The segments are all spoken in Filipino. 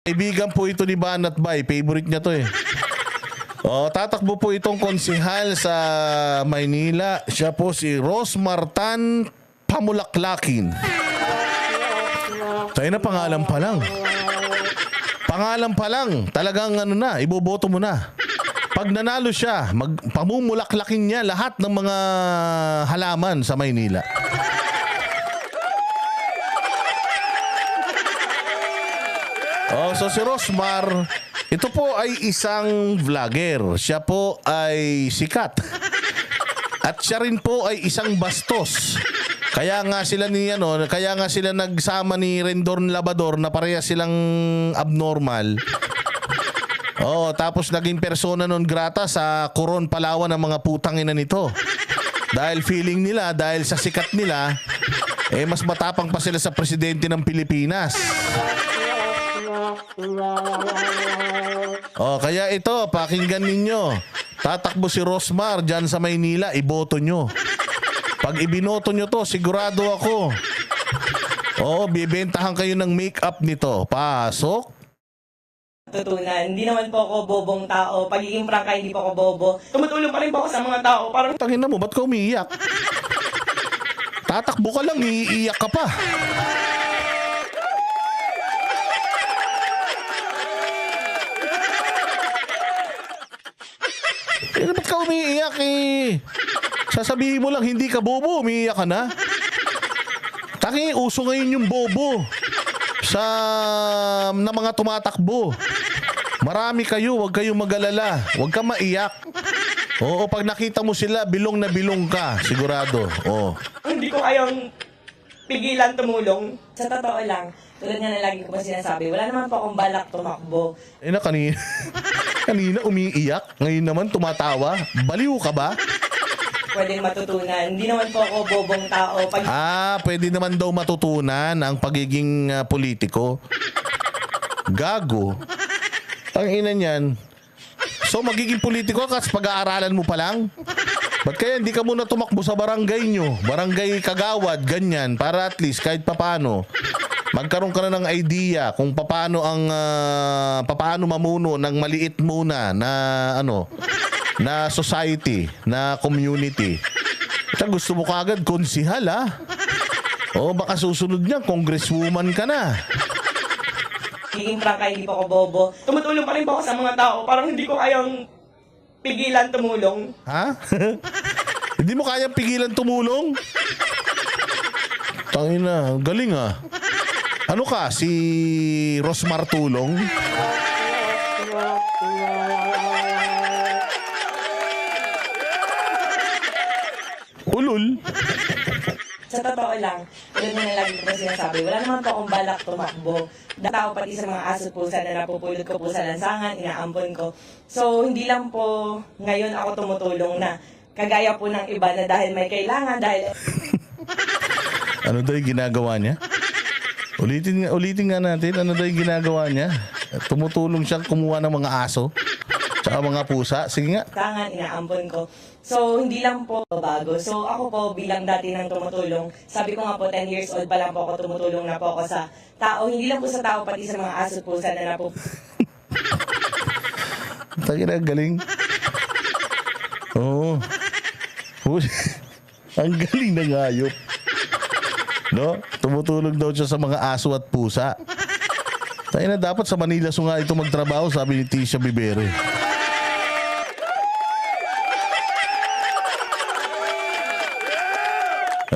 Kaibigan po ito ni Banat Bay. Favorite niya to eh. Tatakbo po itong konsihal sa Maynila. Siya po si Rosmar Tan Pamulaklakin. Tayo na pangalan pa lang. Pangalan pa lang. Talagang ano na, iboboto mo na. Pag nanalo siya, pamumulaklakin niya lahat ng mga halaman sa Maynila. So si Rosmar, ito po ay isang vlogger. Siya po ay sikat. At siya rin po ay isang bastos. Kaya nga sila nagsama ni Rendon Labador na pareha silang abnormal. Tapos naging persona non grata sa Coron, Palawan ng mga putang ina nito. Dahil feeling nila, dahil sa sikat nila, mas matapang pa sila sa presidente ng Pilipinas. Kaya ito, pakinggan ninyo. Tatakbo si Rosmar dyan sa Maynila, iboto nyo. Pag ibinoto nyo to, sigurado ako. Bibentahan kayo ng make-up nito. Pasok. Tutunan, hindi naman po ako bobong tao. Pagiging prangka, hindi po ako bobo. Tumutulong pa rin po ako sa mga tao. Parang tangina mo, ba't ka umiiyak? Tatakbo ka lang, iiyak ka pa. Ba't ka umiiyak eh? Sasabihin mo lang, hindi ka bobo, umiiyak ka na. Tangi, uso ngayon yung bobo na mga tumatakbo. Marami kayo, huwag kayong mag-alala. Huwag ka maiyak. Pag nakita mo sila, bilong na bilong ka, sigurado. hindi ko kayang pigilan tumulong. Sa totoo lang, tulad nga na lagi ko pa sinasabi, wala naman po akong balak tumakbo. Kanina umiiyak, ngayon naman tumatawa. Baliw ka ba? Pwedeng matutunan. Hindi naman po ako bobong tao. Pwede naman daw matutunan ang pagiging politiko. Gago. Ang ina niyan. So magiging politiko ka kasi pag-aaralan mo pa lang? Ba't kaya hindi ka muna tumakbo sa barangay nyo? Barangay Kagawad, ganyan. Para at least kahit papano magkaroon ka na ng idea kung paano mamuno ng maliit muna na society, na community. Ito gusto mo kaagad konsihal baka susunod niya congresswoman ka na. Pagiging prangka, hindi po ako bobo. Tumutulong pa rin po ako sa mga tao. Parang hindi ko kayang pigilan tumulong. Ha? Hindi mo kayang pigilan tumulong? Tangina, galing Ano ka, si Rosmar Tulong? Ulul. Sa totoo lang, tulad nga na lagi ko pa sinasabi, wala naman po akong balak tumakbo. Tao pati sa mga aso pusa na napupulot ko po sa lansangan, inaampon ko. So, hindi lang po ngayon ako tumutulong na kagaya po ng iba na dahil may kailangan, dahil Ano daw yung ginagawa niya? Ulitin nga natin, ano daw yung ginagawa niya? Tumutulong siyang kumuha ng mga aso, tsaka mga pusa. Sige nga. lansangan, inaampon ko. So, hindi lang po bago. So, ako po bilang dati nang tumutulong, sabi ko nga po 10 years old pa lang po ako tumutulong na po ako sa tao. Hindi lang po sa tao, pati sa mga aso pusa na Tangina, galing. Oo. Ang galing ng hayop. No? Tumutulong daw siya sa mga aso at pusa. Tangina, dapat sa Manila nga ito magtrabaho, sabi ni Tisha Bibere.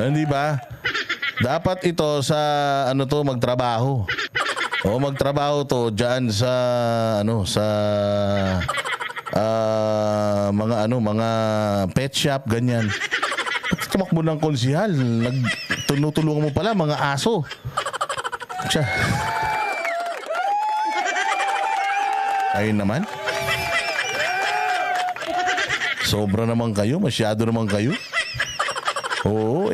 Hindi ba? Dapat ito sa magtrabaho. Magtrabaho to diyan sa mga pet shop ganyan. Tumakbo ng konsihal, tinutulungan mo pala mga aso. Tiya. Ayun naman. Sobra naman kayo, masyado naman kayo. Oo,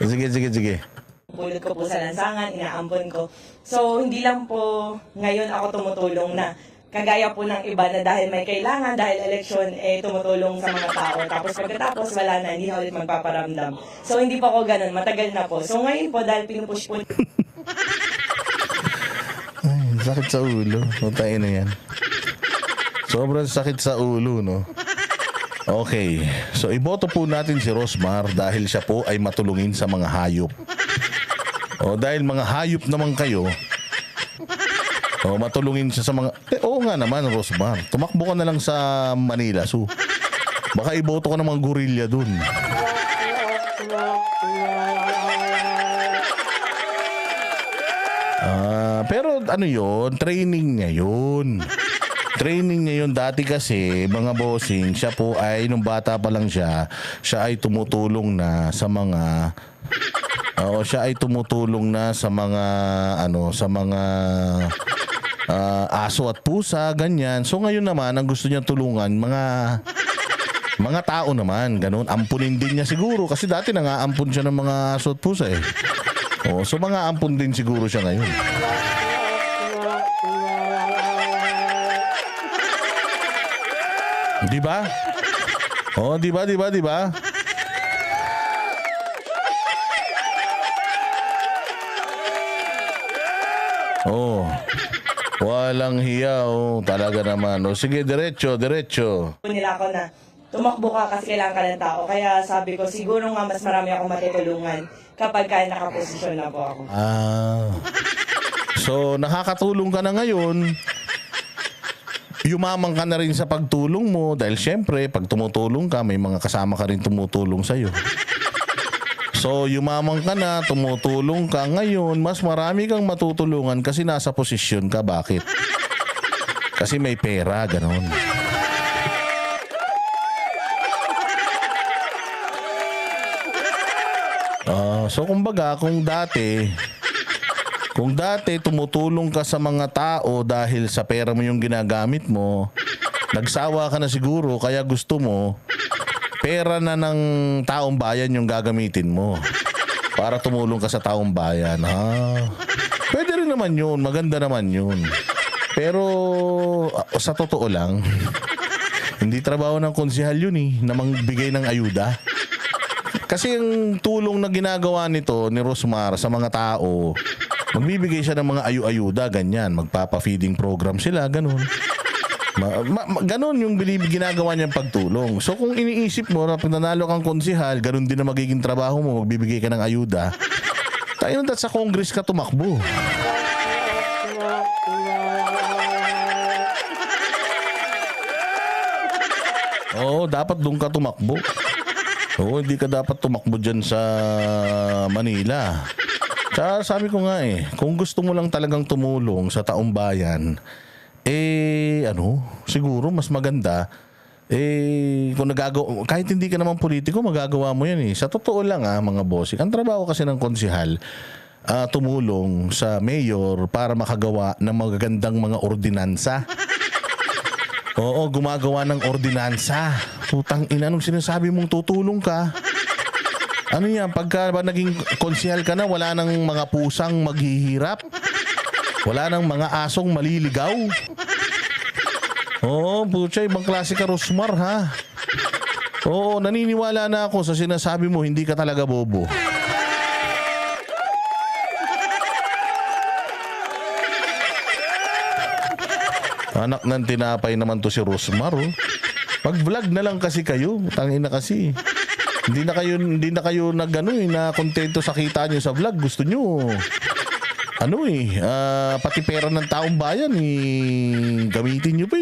Sige. pulot ko po sa lansangan, inaampon ko. So, hindi lang po ngayon ako tumutulong na kagaya po ng iba na dahil may kailangan, dahil eleksyon, tumutulong sa mga tao. Tapos pagkatapos, wala na, hindi na ulit magpaparamdam. So, hindi pa ako ganun. Matagal na po. So, ngayon po, dahil pinupush po Ay, sakit sa ulo. Tayo na yan. Sobrang sakit sa ulo, no? Okay. So, iboto po natin si Rosmar dahil siya po ay matulungin sa mga hayop. O, dahil mga hayop naman kayo, o, matulungin siya sa mga... oo nga naman, Rosmar. Tumakbo ka na lang sa Manila. So, baka iboto ka ng mga gorilla dun. Pero ano yun? Training niya yun. Training niya yun. Dati kasi, mga bossing, siya po ay, nung bata pa lang siya ay tumutulong na sa mga... Oo, siya ay tumutulong na sa mga sa mga aso at pusa, ganyan. So ngayon naman ang gusto niya tulungan mga tao naman, ganun. Ampunin din niya siguro kasi dati nangaampun siya ng mga aso at pusa eh. Oh, so mga ampun din siguro siya ngayon. Di ba? Oh, di ba? Oh, walang hiya, oh. Talaga naman. Oh, sige, diretso. nila ako na tumakbo ka kasi kailangan ka ng tao. Kaya sabi ko, siguro nga mas marami akong matutulungan kapag kaya nakaposisyon na po ako. So, nakakatulong ka na ngayon. Yumamang ka na rin sa pagtulong mo dahil syempre, pag tumutulong ka, may mga kasama ka rin tumutulong sa'yo. So, yumamang ka na, tumutulong ka. Ngayon, mas marami kang matutulungan kasi nasa posisyon ka. Bakit? Kasi may pera, ganon. So, kumbaga, kung dati tumutulong ka sa mga tao dahil sa pera mo yung ginagamit mo, nagsawa ka na siguro kaya gusto mo, pera na ng taong bayan yung gagamitin mo para tumulong ka sa taong bayan. Pwede rin naman yun, maganda naman yun. Pero sa totoo lang, hindi trabaho ng konsehal yun na magbigay ng ayuda. Kasi yung tulong na ginagawa nito ni Rosmar sa mga tao, magbibigay siya ng mga ayuda, ganyan. Magpapa-feeding program sila, ganun. Ganun yung ginagawa niyang pagtulong. So kung iniisip mo na pag nanalo kang konsehal, ganun din na magiging trabaho mo, magbibigay ka ng ayuda, tayo na sa Congress ka tumakbo. Oo, dapat doon ka tumakbo. Oo, hindi ka dapat tumakbo dyan sa Manila. Tsaka sabi ko nga kung gusto mo lang talagang tumulong sa taong bayan, siguro mas maganda, kung kahit hindi ka naman politiko, magagawa mo yan Sa totoo lang mga bossing, ang trabaho kasi ng konsehal, tumulong sa mayor para makagawa ng magagandang mga ordinansa. Oo, gumagawa ng ordinansa. Putang ina, nung sinasabi mong tutulong ka, ano yan, pagka ba naging konsehal ka na, wala nang mga pusang maghihirap, wala nang mga asong maliligaw. Oo, putya, ibang klase ka, Rosmar, ha? Oo, naniniwala na ako sa sinasabi mo, hindi ka talaga bobo. Anak ng tinapay naman to si Rosmar, oh. Mag-vlog na lang kasi kayo. Tangin na kasi. Hindi na kayo na kontento sa kita nyo sa vlog. Gusto nyo pati pera ng taong bayan gamitin nyo pa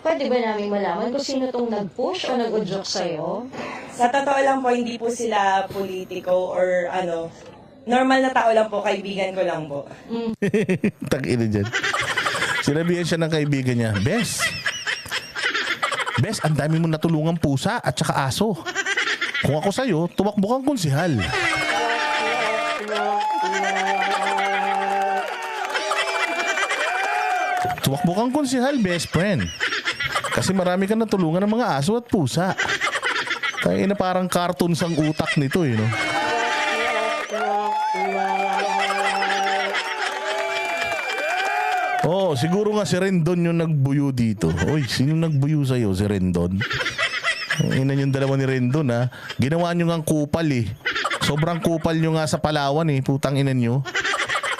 Pwede ba namin malaman kung sino tong nag-push o nag-udyok sa'yo? Sa totoo lang po, hindi po sila politiko or normal na tao lang po, kaibigan ko lang po. Tag-ina dyan. Sinabihan siya ng kaibigan niya, Bes, ang dami mong natulungang pusa at saka aso. Kung ako sa'yo, tumakbo kang konsehal. Tumakbo kang konsehal, best friend. Kasi marami kang natulungan ng mga aso at pusa. Kaya parang cartoons ang utak nito no? Oo, Oo, siguro nga si Rendon yung nagbuyo dito. Oy, sino nagbuyo sa'yo? Si Rendon? Ina yung dalawa ni Rendon, ha? Ginawa nyo nga kupal, eh. Sobrang kupal nyo nga sa Palawan, eh. Putang ina nyo.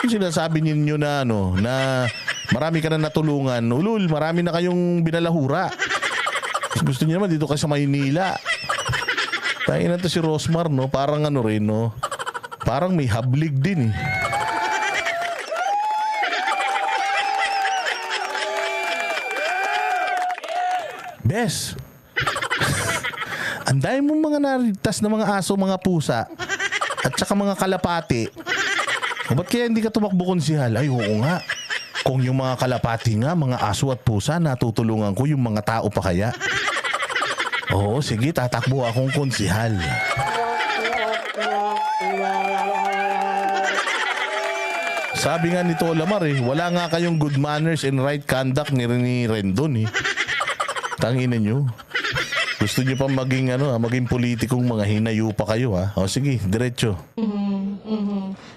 Yung sinasabi ninyo na, na marami ka na natulungan. Ulul, marami na kayong binalahura. Gusto niyo naman dito kayo sa Maynila. Tayo na to si Rosmar, no? Parang rin, no? Parang may hablig din, eh. Bes, ang dami mong mga naligtas na mga aso, mga pusa, at saka mga kalapati. O ba't kaya hindi ka tumakbo konsihal? Ay, oo nga. Kung yung mga kalapati nga, mga aso at pusa, natutulungan ko, yung mga tao pa kaya? Oo, sige, tatakbo akong konsihal. Sabi nga ni Tolamar, wala nga kayong good manners and right conduct ni Rendon, eh. Tangina nyo. Gusto nyo pa maging maging politikong mga hinayo pa kayo, ha? O sige, diretso.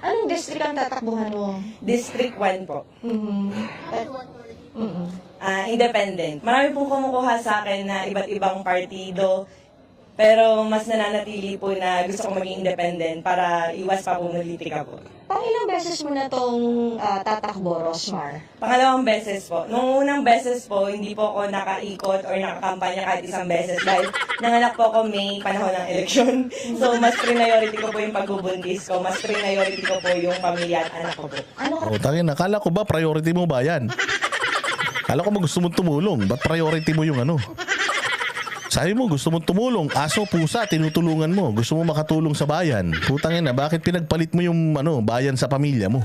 Anong district ang tatakbuhan mo? District 1 po. Mm-hmm. Independent. Marami pong kumukuha sa akin na iba't ibang partido. Pero mas nananatili po na gusto kong maging independent para iwas pa po politika po. Pangilang beses mo na tong tatakbo, Rosmar? Pangalawang beses po. Nung unang beses po, hindi po ako nakaikot or nakakampanya kahit isang beses dahil nanganak po ako May panahon ng eleksyon. So, mas priority ko po yung pagbubuntis ko. Mas priority ko po yung pamilya at anak ko po. O, tangin, akala ko ba priority mo ba yan? Akala ko ba gusto mong tumulong? Ba't priority mo yung Sabi mo, gusto mong tumulong. Aso, pusa, tinutulungan mo. Gusto mo makatulong sa bayan. Putangin na, bakit pinagpalit mo yung bayan sa pamilya mo?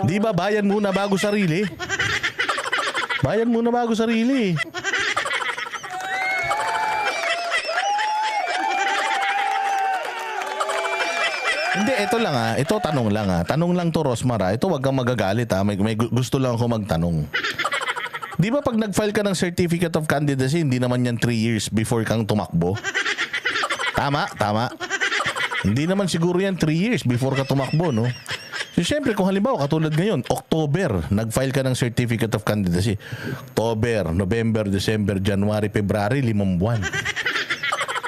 Di ba bayan muna bago sarili? Bayan muna bago sarili. Hindi, ito lang Ito tanong lang Tanong lang to, Rosmar. Ito wag kang magagalit May gusto lang ako magtanong. Di ba pag nag-file ka ng Certificate of Candidacy, hindi naman yan 3 years before kang tumakbo? Tama? Hindi naman siguro yan 3 years before ka tumakbo, no? So, syempre, kung halimbawa, katulad ngayon, October, nag-file ka ng Certificate of Candidacy. October, November, December, January, February, 5 buwan.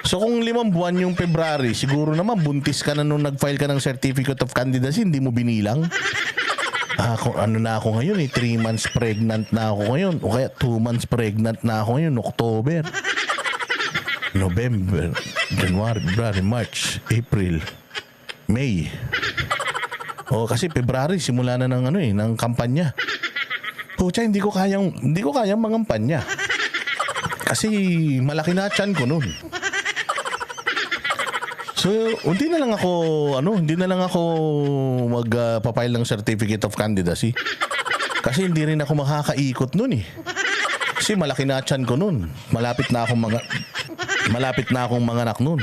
So, kung 5 buwan yung February, siguro naman buntis ka na nung nag-file ka ng Certificate of Candidacy, hindi mo binilang? Kung na ako ngayon 3 months pregnant na ako ngayon. O kaya 2 months pregnant na ako ngayon, October, November, January, February, March, April, May. O kasi February simula na ng ng kampanya. Pucha, hindi ko kayang mangampanya. Kasi malaki na tiyan ko noon. So, hindi na lang ako magpa-file ng Certificate of Candidacy. Kasi hindi rin ako makakaikot nun, eh. Kasi malaki na tiyan ko nun. Malapit na akong manganak nun.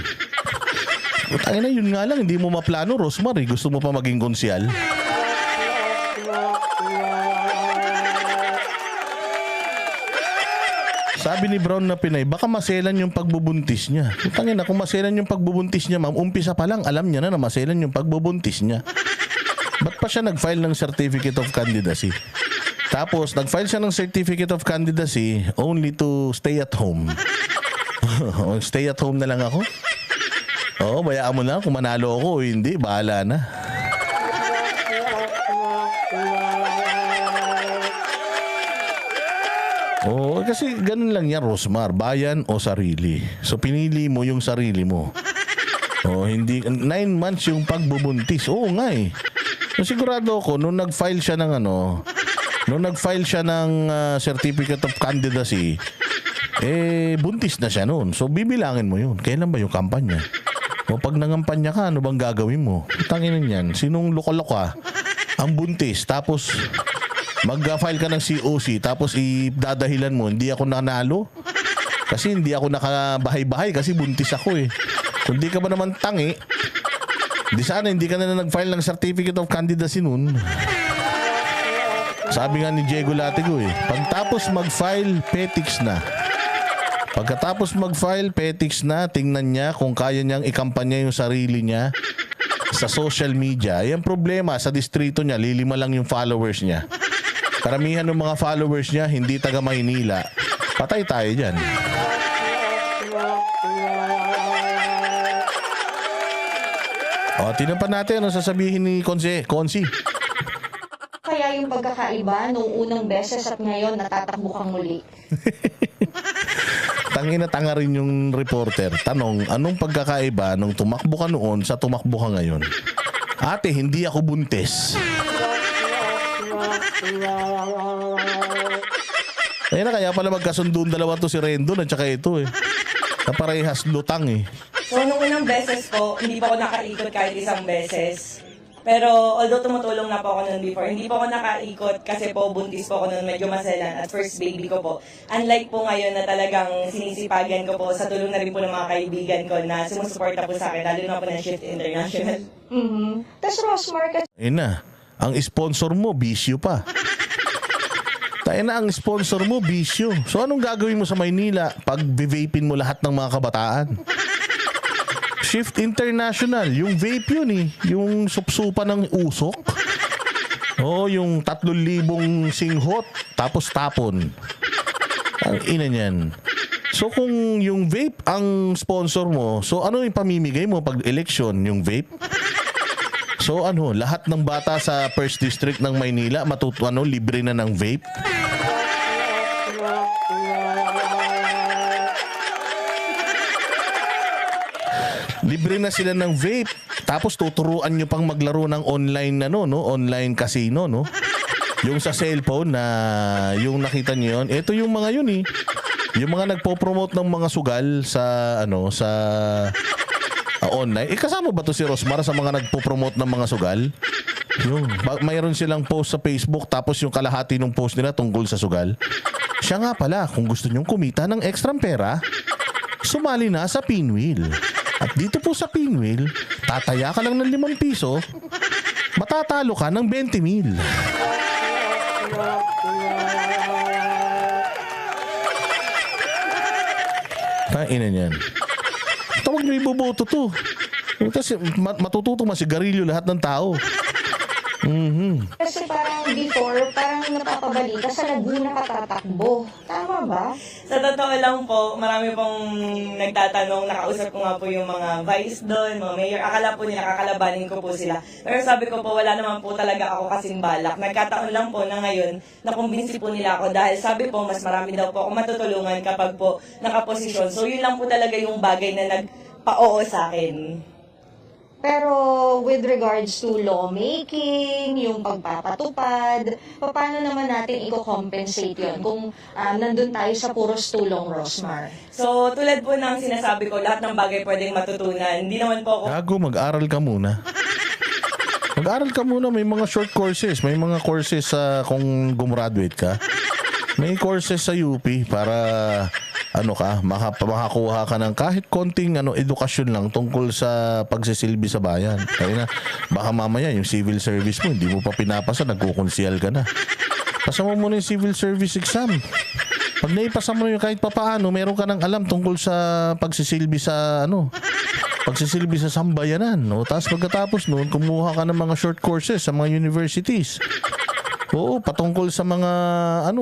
Tangina na, yun nga lang, hindi mo maplano, Rosmar, eh. Gusto mo pa maging konsyal? Sabi ni Brown na Pinay, baka maselan yung pagbubuntis niya. Tangin na, kung maselan yung pagbubuntis niya, ma'am, umpisa pa lang, alam niya na maselan yung pagbubuntis niya. Ba't pa siya nag-file ng Certificate of Candidacy? Tapos, nag-file siya ng Certificate of Candidacy only to stay at home. Stay at home na lang ako? Oo, bayaan mo na. Kung manalo ako o hindi, bahala na. Oo, kasi ganun lang yan, Rosmar. Bayan o sarili. So, pinili mo yung sarili mo. Hindi 9 months yung pagbubuntis. Oo nga eh. So, sigurado ako, nung nag-file siya ng Certificate of Candidacy, buntis na siya noon. So, bibilangin mo yun. Kailan ba yung kampanya? O pag nangampanya ka, ano bang gagawin mo? Tanginin yan. Sinong loka-loka ang buntis, tapos mag-file ka ng COC, tapos idadahilan mo, hindi ako nanalo? Kasi hindi ako nakabahay-bahay kasi buntis ako eh. Kung di ka ba naman tangi, di sana hindi ka na nag-file ng Certificate of Candidacy noon. Sabi nga ni Diego Latigo pagtapos mag-file, petics na. Pagkatapos mag-file, petics na, tingnan niya kung kaya niyang ikampanya yung sarili niya sa social media, yung problema sa distrito niya, lilima lang yung followers niya. Karamihan ng mga followers niya, hindi taga Maynila. Patay tayo dyan. O, tinan pa natin ano sasabihin ni Konsi. Kaya yung pagkakaiba nung unang beses at ngayon natatakbo kang muli. Tanga rin yung reporter. Tanong, anong pagkakaiba nung tumakbo ka noon sa tumakbo ka ngayon? Ate, hindi ako buntis. Ayun na, kaya pala magkasundun dalawa to si Rendon at saka ito eh. Na parehas lutang eh. So, nung unang beses po, hindi pa ako nakaikot kahit isang beses. Pero, although tumutulong na po ako noon before, hindi po ako nakaikot kasi po buntis po ako noon, medyo maselan at first baby ko po. Unlike po ngayon na talagang sinisipagan ko po sa tulong na rin po ng mga kaibigan ko na sumusuporta po sa akin, lalo na po ng Shift International. Tapos Rosmar, Ayun na, ang sponsor mo, bisyo pa. Tayo na, ang sponsor mo, bisyo. So anong gagawin mo sa Maynila pag vapin mo lahat ng mga kabataan? Shift International, yung vape yun eh. Yung supsupa ng usok. O yung 3,000 singhot, tapos tapon. Ang ina niyan. So kung yung vape ang sponsor mo, so ano yung pamimigay mo pag election, yung vape? So ano, lahat ng bata sa First District ng Maynila libre na ng vape? Libre na sila ng vape. Tapos tuturuan nyo pang maglaro ng online online casino, no? Yung sa cellphone na yung nakita niyo yun. Ito yung mga yun eh. Yung mga nagpo-promote ng mga sugal sa sa online. Kasama ba to si Rosmar sa mga nagpo-promote ng mga sugal? Yung mayroon silang post sa Facebook tapos yung kalahati ng post nila tungkol sa sugal. Siya nga pala, kung gusto nyong kumita ng extra pera, sumali na sa Pinwheel. At dito po sa Pinwheel, tataya ka lang ng 5 piso, matatalo ka ng 20,000. Kainan yan. Tawag nyo iboboto to. Kasi matututo masigarilyo lahat ng tao. kasi parang before, parang napapabalita sa Laguna ka tatakbo. Tama ba? Sa totoo lang po, marami pong nagtatanong, nakausap ko nga po yung mga vice doon, mga mayor, akala po nila kakalabanin ko po sila. Pero sabi ko po, wala naman po talaga ako kasing balak. Nagkataon lang po na ngayon, nakumbinsi po nila ako dahil sabi po, mas marami daw po ako matutulungan kapag po nakaposisyon. So yun lang po talaga yung bagay na nagpa-oo sa akin. Pero with regards to lawmaking, yung pagpapatupad, paano naman natin i-compensate yun kung nandun tayo sa puros tulong, Rosmar? So tulad po ng sinasabi ko, lahat ng bagay pwedeng matutunan. Hindi naman po ako Gago, mag-aral ka muna. Mag-aral ka muna, may mga short courses, may mga courses kung gumraduate ka. May courses sa UP para makakuha ka ng kahit konting edukasyon lang tungkol sa pagsisilbi sa bayan. Kaya na, baka mamaya yung civil service mo, hindi mo pa pinapasa, nagkukonsyal ka na. Pasa mo muna yung civil service exam. Pag naipasa mo yung kahit papaano, meron ka ng alam tungkol sa pagsisilbi sa pagsisilbi sa sambayanan. No? Tapos pagkatapos noon, kumuha ka ng mga short courses sa mga universities. Oo, patungkol sa mga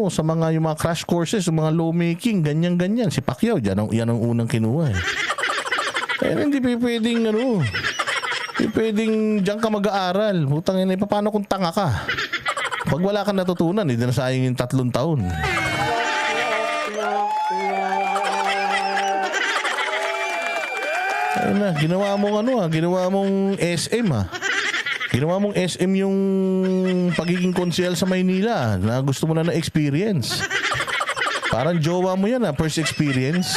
yung mga crash courses, yung mga lawmaking, ganyan-ganyan. Si Pacquiao, yan ang unang kinuha eh. Kaya hindi pwedeng hindi pwedeng diyan ka mag-aaral. Putang ina, paano kung tanga ka? Pag wala kang natutunan, hindi na sayang yung 3 taon. Ayun na, ginawa mong SM Ginawa mong SM yung pagiging konsyel sa Maynila na gusto mo na experience. Parang jowa mo yan first experience.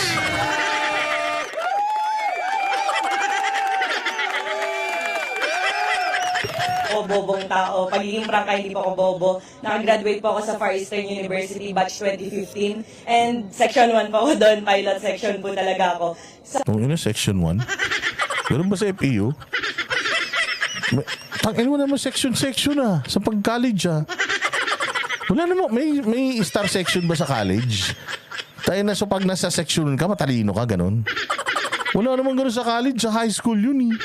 o bobong tao. Pagiging prangka, hindi po ako bobo. Nakagraduate po ako sa Far Eastern University, batch 2015. And section 1 po ako doon, pilot section po talaga ako. Section 1? Ganun ba sa FEU? Tangin mo naman section sa pag-college Wala naman, may star section ba sa college? Tayo na, so pag nasa section ka, matalino ka, ganun. Wala naman ganun sa college, sa high school yun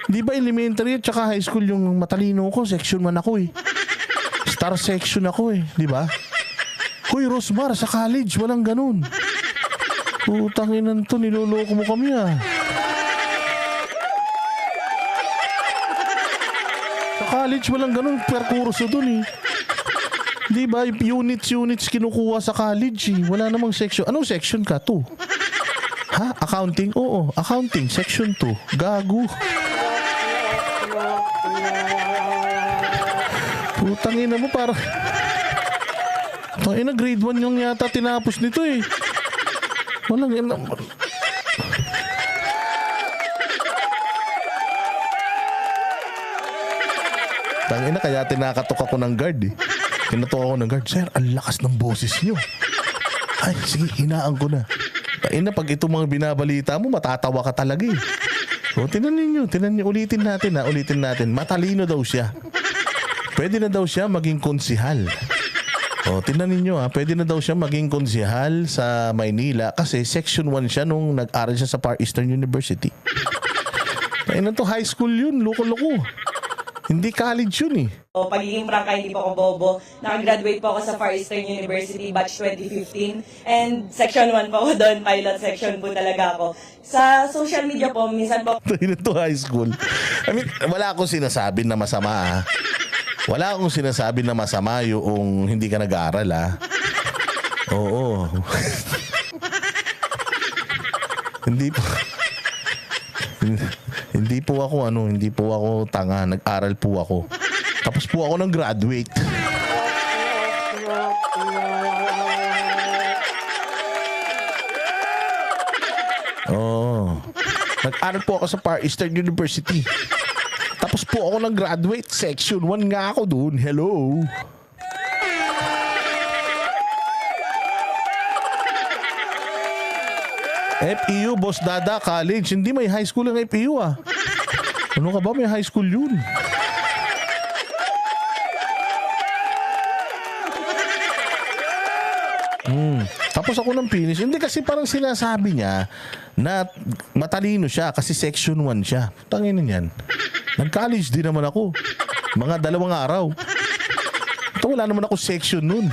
Di ba elementary at saka high school yung matalino ko, section 1 ako eh. Star section ako eh, di ba? Hoy, Rosmar, sa college, walang ganun. Putanginan to, niloloko mo kami ah. Sa college, walang ganun per kurso dun eh. Di ba? Units kinukuha sa college eh. Wala namang section. Anong section ka? 2. Ha? Accounting? Oo. Accounting. Section 2. Gago. Putangina mo para... Tangina, grade 1 yung yata tinapos nito eh. Walang... Tangina, kaya tinakatok ako ng guard eh. Kinatok ako ng guard. Sir, ang lakas ng boses nyo. Ay, sige, hinaan ko na. Tangina, pag itong mga binabalita mo, matatawa ka talaga eh. So, tinan ninyo, ulitin natin. Matalino daw siya. Pwede na daw siya maging konsihal. O, tinan ninyo pwede na daw siya maging konsihal sa Maynila kasi section 1 siya nung nag-aral siya sa Far Eastern University. Tangina to, high school yun, loko-loko. Hindi college yun eh. O, pagiging prangka, hindi po ako bobo. Nakagraduate po ako sa Far Eastern University, batch 2015. And section 1 po ako doon, pilot section po talaga ako. Sa social media po, minsan po... Tangina to, high school. I mean, wala akong sinasabi na masama Wala akong sinasabi na masama yung hindi ka nag-aaral Oo. Hindi po ako tanga, nag-aral po ako. Tapos po ako nang graduate. Nag-aral po ako sa Far Eastern University. Tapos po ako nag-graduate, section 1 nga ako dun. Hello. FEU, Boss Dada College. Hindi, may high school ang FEU Ano ka ba? May high school yun. Tapos ako nang finish. Hindi kasi parang sinasabi niya na matalino siya kasi section 1 siya. Tangina niyan. Nag-college din naman ako. Mga 2 araw. Ito wala naman ako section nun.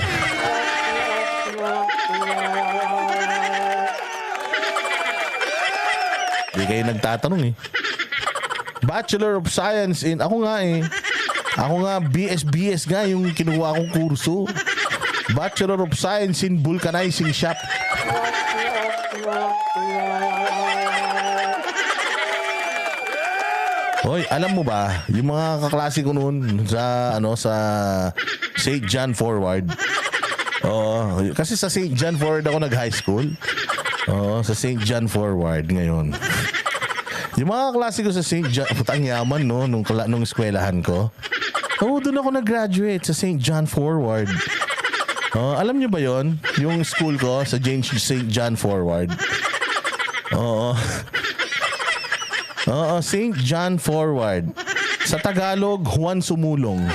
Hindi kayo nagtatanong eh. Bachelor of Science in... Ako nga BS nga yung kinuha kong kurso. Bachelor of Science in Vulcanizing Shop. Hoy, alam mo ba, yung mga kaklase ko noon sa St. John Forward. Kasi sa St. John Forward ako nag-high school. Sa St. John Forward ngayon. Yung mga kaklase ko sa St. John, putang yaman nung eskwelahan ko. Doon ako nag-graduate sa St. John Forward. Alam nyo ba yon? Yung school ko sa St. John Forward. St. John Forward. Sa Tagalog, Juan Sumulong.